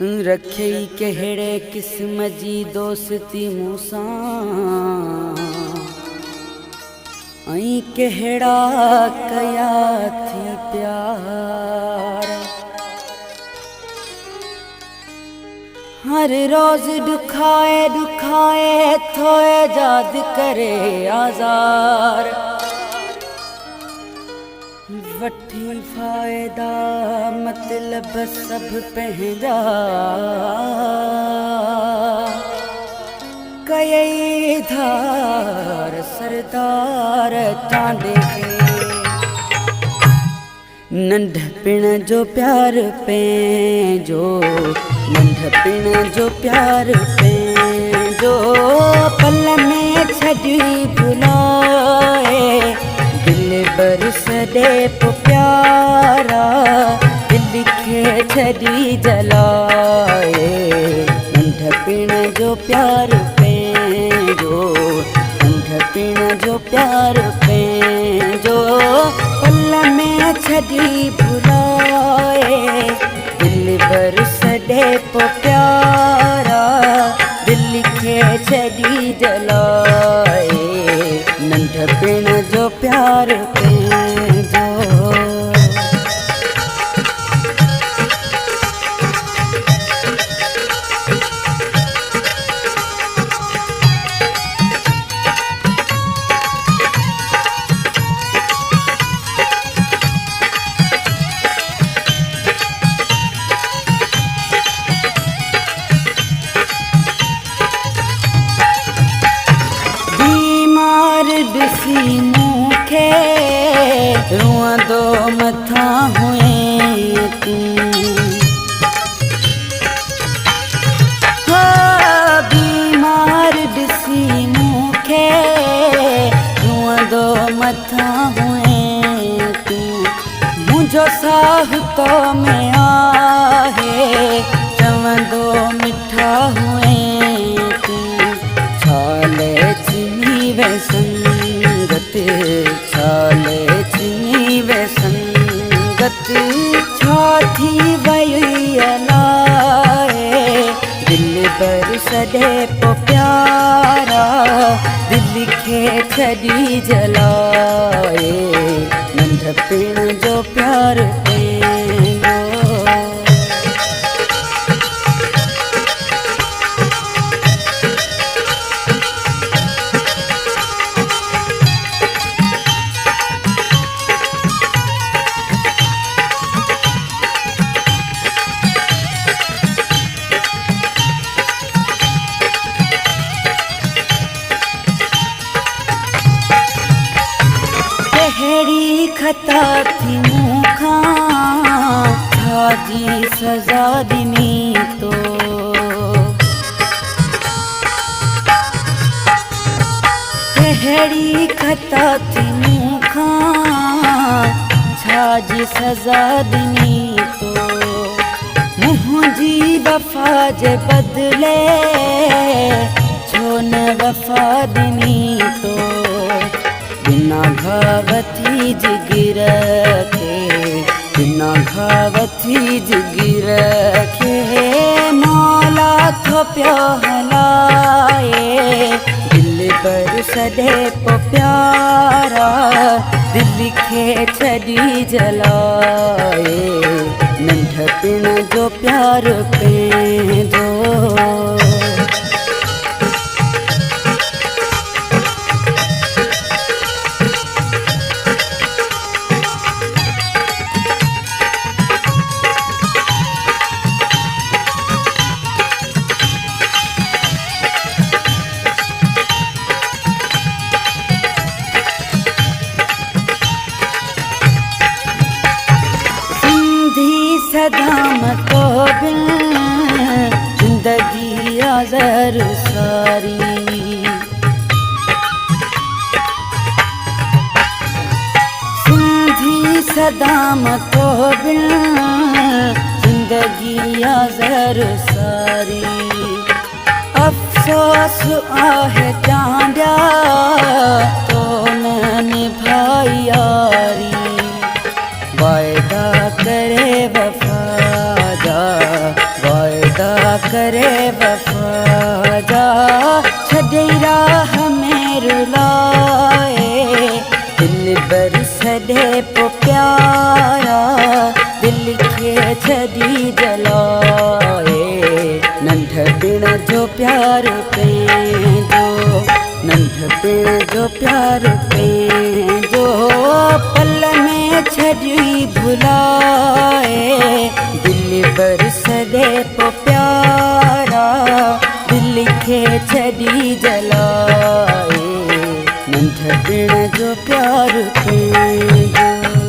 रखे कहिड़े क़िस्म जी दोस्ती मूंसां ऐं कहिड़ा कया थी प्यार। हर रोज़ दुखाए दुखाए थो याद करे आज़ार। वठी फ़ायदा मतलब सब पंहिंजा कई धार सरदार चांदे खे। नंढपिण जो प्यार पंहिंजो नंढपिण जो प्यार पंहिंजो पल में छॾी भुलाए दिल बर सॾे पोइ प्यारा दिल खे छॾी जलाए। नंढपिण जो प्यार पंहिंजो नंढपिण जो प्यार पंहिंजो पल में छॾी भुलाए दिल बर सॾे पोइ प्यारा दिल खे छॾी जलाए। नंढपिण जो प्यार पंहिंजो। ॾिसी मूंखे रुअंदो मथां हुए तूं। बीमार ॾिसी मूंखे रुअंदो मथां हुए तूं। मुंहिंजो साह तो में आहे चवंदो मिठा हुए तूं। छाले चिनी वे संगत छाले चिनी वे संगत छा थी वई अलाए। दिल बर सॾे पोइ प्यारा दिल खे छॾी जलाए। नंढपिण जो प्यार पंहिंजो। कहिड़ी ख़ता थी मूंखां छाजी सज़ा ॾिनी तो। कहिड़ी ख़ता थी मूंखां छाजी सज़ा ॾिनी तो। मुंहिंजी वफ़ा जे बदिले छो न वफ़ा ॾिनी तो। बिना घाव थी जिगर खे बिना घाव थी जिगर खे मौला थो पियो हलाए। दिल बर सॾे पोइ प्यारा दिल खे छॾी जलाए। नंढपिण जो प्यार पंहिंजो। सदाम तो बिन जिंदगी आज़र सारी। सिंधी सदाम तो बिन जिंदगी आज़र सारी। अफ़सोस आहे चांडिया तो न निभाई यारी। वायदा करे वफ़ा जा करे वफा जा छॾे राह में रुलाए दिल बर सॾे पोइ प्यारा दिल खे छॾी जलाए नंढपिण जो प्यार पंहिंजो नंढपिण जो प्यार पंहिंजो पल में छॾी भुलाए दिल बर सॾे पोइ प्यारा दिल खे छॾी जलाए नंढपिण जो प्यार पंहिंजो।